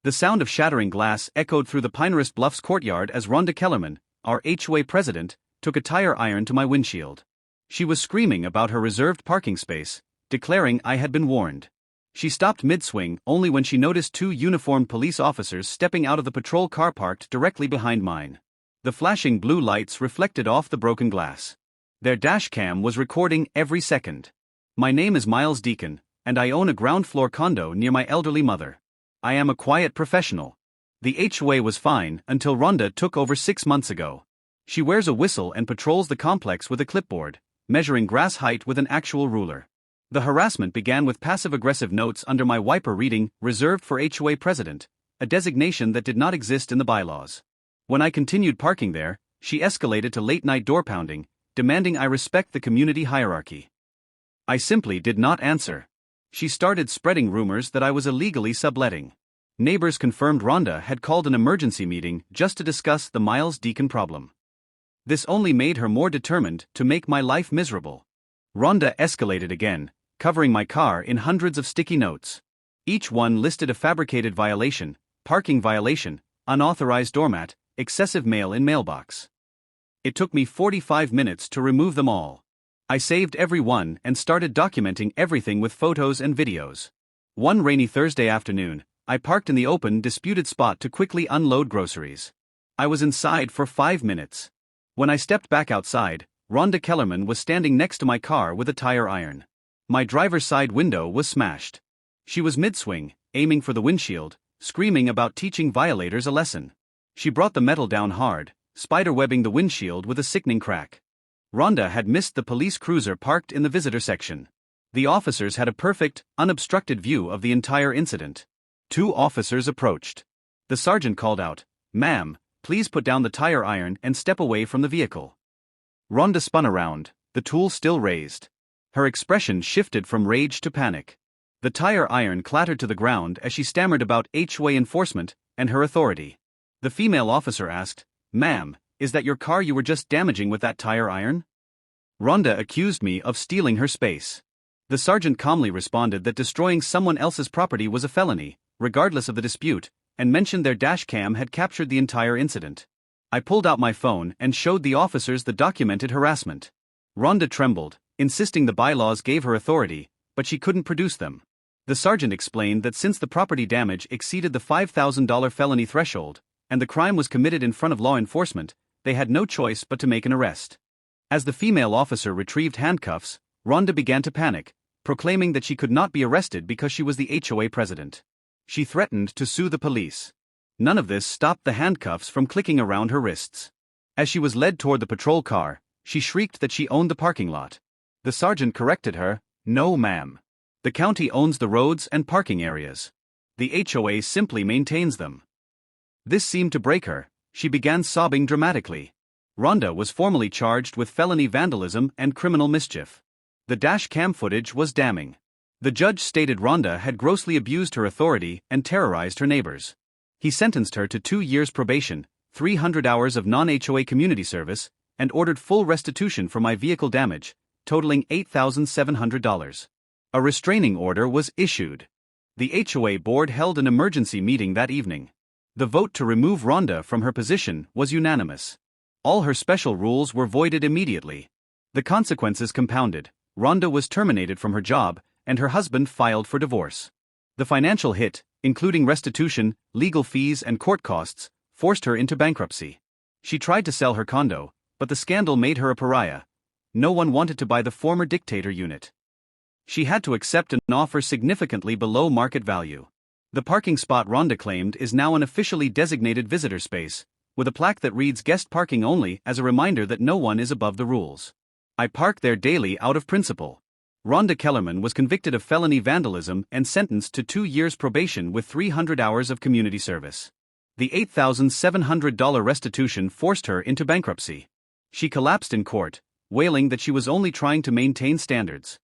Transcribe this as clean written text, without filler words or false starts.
The sound of shattering glass echoed through the Pinehurst Bluffs courtyard as Rhonda Kellerman, our HOA president, took a tire iron to my windshield. She was screaming about her reserved parking space, declaring I had been warned. She stopped mid-swing only when she noticed two uniformed police officers stepping out of the patrol car parked directly behind mine. The flashing blue lights reflected off the broken glass. Their dash cam was recording every second. My name is Miles Deacon, and I own a ground-floor condo near my elderly mother. I am a quiet professional. The HOA was fine until Rhonda took over 6 months ago. She wears a whistle and patrols the complex with a clipboard, measuring grass height with an actual ruler. The harassment began with passive-aggressive notes under my wiper reading, "Reserved for HOA President," a designation that did not exist in the bylaws. When I continued parking there, she escalated to late-night door pounding, demanding I respect the community hierarchy. I simply did not answer. She started spreading rumors that I was illegally subletting. Neighbors confirmed Rhonda had called an emergency meeting just to discuss the Miles Deacon problem. This only made her more determined to make my life miserable. Rhonda escalated again, covering my car in hundreds of sticky notes. Each one listed a fabricated violation, parking violation, unauthorized doormat, excessive mail in mailbox. It took me 45 minutes to remove them all. I saved every one and started documenting everything with photos and videos. One rainy Thursday afternoon, I parked in the open, disputed spot to quickly unload groceries. I was inside for 5 minutes. When I stepped back outside, Rhonda Kellerman was standing next to my car with a tire iron. My driver's side window was smashed. She was mid-swing, aiming for the windshield, screaming about teaching violators a lesson. She brought the metal down hard, spiderwebbing the windshield with a sickening crack. Rhonda had missed the police cruiser parked in the visitor section. The officers had a perfect, unobstructed view of the entire incident. 2 officers approached. The sergeant called out, "Ma'am, please put down the tire iron and step away from the vehicle." Rhonda spun around, the tool still raised. Her expression shifted from rage to panic. The tire iron clattered to the ground as she stammered about HOA enforcement and her authority. The female officer asked, "Ma'am, is that your car you were just damaging with that tire iron?" Rhonda accused me of stealing her space. The sergeant calmly responded that destroying someone else's property was a felony, regardless of the dispute, and mentioned their dash cam had captured the entire incident. I pulled out my phone and showed the officers the documented harassment. Rhonda trembled, insisting the bylaws gave her authority, but she couldn't produce them. The sergeant explained that since the property damage exceeded the $5,000 felony threshold, and the crime was committed in front of law enforcement, they had no choice but to make an arrest. As the female officer retrieved handcuffs, Rhonda began to panic, proclaiming that she could not be arrested because she was the HOA president. She threatened to sue the police. None of this stopped the handcuffs from clicking around her wrists. As she was led toward the patrol car, she shrieked that she owned the parking lot. The sergeant corrected her, "No, ma'am. The county owns the roads and parking areas. The HOA simply maintains them." This seemed to break her. She began sobbing dramatically. Rhonda was formally charged with felony vandalism and criminal mischief. The dash cam footage was damning. The judge stated Rhonda had grossly abused her authority and terrorized her neighbors. He sentenced her to 2 years probation, 300 hours of non-HOA community service, and ordered full restitution for my vehicle damage, totaling $8,700. A restraining order was issued. The HOA board held an emergency meeting that evening. The vote to remove Rhonda from her position was unanimous. All her special rules were voided immediately. The consequences compounded. Rhonda was terminated from her job, and her husband filed for divorce. The financial hit, including restitution, legal fees and court costs, forced her into bankruptcy. She tried to sell her condo, but the scandal made her a pariah. No one wanted to buy the former dictator unit. She had to accept an offer significantly below market value. The parking spot Rhonda claimed is now an officially designated visitor space, with a plaque that reads "Guest parking only" as a reminder that no one is above the rules. I park there daily out of principle. Rhonda Kellerman was convicted of felony vandalism and sentenced to 2 years probation with 300 hours of community service. The $8,700 restitution forced her into bankruptcy. She collapsed in court, wailing that she was only trying to maintain standards.